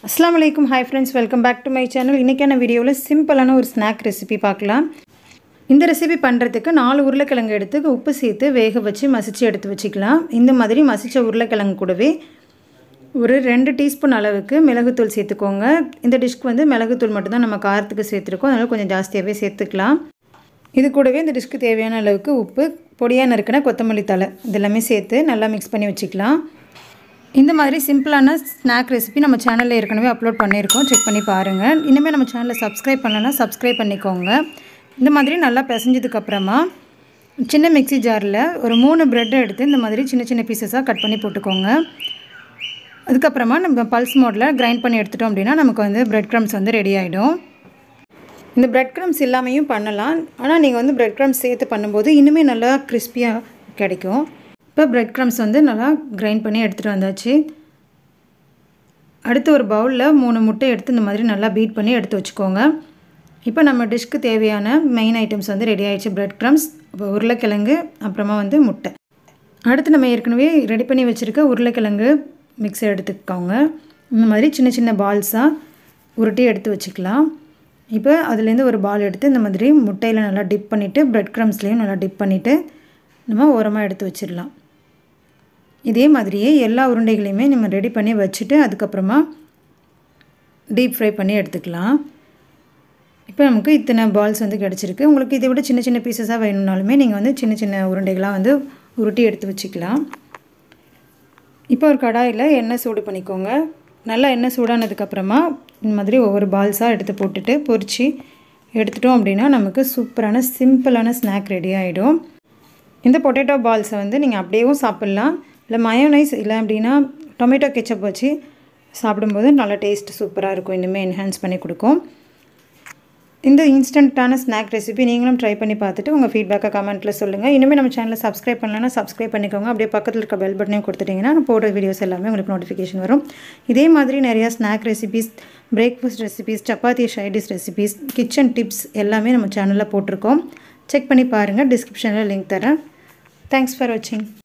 Assalamu alaikum. Hi friends, welcome back to my channel. இன்னைக்கான வீடியோல சிம்பிளான ஒரு ஸ்நாக் ரெசிபி பார்க்கலாம். இந்த ரெசிபி பண்றதுக்கு 4 உருளைக்கிழங்கு எடுத்து உப்பு சேர்த்து வேக வச்சு மசிச்சு எடுத்து வச்சுக்கலாம். இந்த மாதிரி மசிச்ச உருளைக்கிழங்கு கூடவே ஒரு 2 டீஸ்பூன் அளவுக்கு மிளகுத்தூள் சேர்த்துக்கோங்க. இந்த டிஷ்க்கு வந்து மிளகுத்தூள் மட்டும் தான் நம்ம காரத்துக்கு சேர்த்திருக்கோம். அதனால கொஞ்சம் ஜாஸ்தியாவே சேர்த்துக்கலாம். இது கூடவே இந்த டிஷ்க்கு தேவையான அளவுக்கு உப்பு, பொடியா நறுக்கின கொத்தமல்லி தழை இதெல்லாம் சேர்த்து நல்லா mix பண்ணி வச்சுக்கலாம். இந்த மாதிரி சிம்பிளான ஸ்நாக் ரெசிபி நம்ம சேனல்ல ஏற்கனவே அப்லோட் பண்ணியிருக்கோம். செக் பண்ணி பாருங்க. இன்னுமே நம்ம சேனலை சப்ஸ்கிரைப் பண்ணலனா சப்ஸ்கிரைப் பண்ணிக்கோங்க. இந்த மாதிரி நல்லா பிசைஞ்சதுக்கு அப்புறமா சின்ன மிக்ஸி ஜாரில் ஒரு 3 பிரெட் எடுத்து இந்த மாதிரி சின்ன சின்ன பீசஸாக கட் பண்ணி போட்டுக்கோங்க. அதுக்கப்புறமா நம்ம பல்ஸ் மோடில் கிரைண்ட் பண்ணி எடுத்துட்டோம் அப்படின்னா நமக்கு வந்து பிரெட் க்ரம்ஸ் வந்து ரெடி ஆகிடும். இந்த பிரெட் க்ரம்ஸ் இல்லாமையும் பண்ணலாம். ஆனால் நீங்கள் வந்து பிரெட் க்ரம்ஸ் சேர்த்து பண்ணும்போது இன்னுமே நல்லா கிறிஸ்பியாக கிடைக்கும். இப்போ பிரெட் க்ரம்ஸ் வந்து நல்லா கிரைண்ட் பண்ணி எடுத்துகிட்டு வந்தாச்சு. அடுத்து ஒரு பவுலில் 3 முட்டை எடுத்து இந்த மாதிரி நல்லா பீட் பண்ணி எடுத்து வச்சுக்கோங்க. இப்போ நம்ம டிஷ்க்கு தேவையான மெயின் ஐட்டம்ஸ் வந்து ரெடி ஆகிடுச்சு. பிரெட் க்ரம்ஸ், இப்போ உருளைக்கிழங்கு, அப்புறமா வந்து முட்டை. அடுத்து நம்ம ஏற்கனவே ரெடி பண்ணி வச்சுருக்க உருளைக்கிழங்கு மிக்ஸை எடுத்துக்கோங்க. இந்த மாதிரி சின்ன சின்ன பால்ஸாக உருட்டி எடுத்து வச்சுக்கலாம். இப்போ அதுலேருந்து ஒரு பால் எடுத்து இந்த மாதிரி முட்டையில் நல்லா டிப் பண்ணிவிட்டு பிரெட் க்ரம்ஸ்லேயும் நல்லா டிப் பண்ணிவிட்டு நம்ம ஓரமாக எடுத்து வச்சிடலாம். இதே மாதிரியே எல்லா உருண்டைகளையுமே நம்ம ரெடி பண்ணி வச்சுட்டு அதுக்கப்புறமா டீப் ஃப்ரை பண்ணி எடுத்துக்கலாம். இப்போ நமக்கு இத்தனை பால்ஸ் வந்து கிடச்சிருக்கு. உங்களுக்கு இதை விட சின்ன சின்ன பீசஸாக வேணும்னாலுமே நீங்கள் வந்து சின்ன சின்ன உருண்டைகளாக வந்து உருட்டி எடுத்து வச்சுக்கலாம். இப்போ ஒரு கடாயில் எண்ணெய் சூடு பண்ணிக்கோங்க. நல்லா எண்ணெய் சூடானதுக்கப்புறமா இந்த மாதிரி ஒவ்வொரு பால்ஸாக எடுத்து போட்டுட்டு பொரித்து எடுத்துட்டோம் அப்படின்னா நமக்கு சூப்பரான சிம்பிளான ஸ்நாக் ரெடி ஆகிடும். இந்த பொட்டேட்டோ பால்ஸை வந்து நீங்கள் அப்படியேவும் சாப்பிட்லாம். இல்லை மயோனைஸ் இல்லை அப்படின்னா டொமேட்டோ கெச்சப் வச்சு சாப்பிடும்போது நல்லா டேஸ்ட் சூப்பராக இருக்கும். இன்னுமே என்ஹான்ஸ் பண்ணி கொடுக்கும். இந்த இன்ஸ்டண்ட்டான ஸ்நாக் ரெசிபி நீங்களும் ட்ரை பண்ணி பார்த்துட்டு உங்கள் ஃபீட்பேக்கை கமெண்ட்டில் சொல்லுங்கள். இனிமேல் நம்ம சேனலை சப்ஸ்கிரைப் பண்ணலன்னா சப்ஸ்கிரைப் பண்ணிக்கோங்க. அப்படியே பக்கத்தில் இருக்க பெல் பட்டனையும் கொடுத்துட்டிங்கன்னா நான் போடுற வீடியோஸ் எல்லாமே உங்களுக்கு நோட்டிஃபிகேஷன் வரும். இதே மாதிரி நிறையா snack recipes, breakfast recipes, chapati side dish recipes, kitchen tips எல்லாமே நம்ம சேனலில் போட்டிருக்கோம். செக் பண்ணி பாருங்கள். டிஸ்கிரிப்ஷனில் லிங்க் தரேன். தேங்க்ஸ் ஃபார் வாட்சிங்.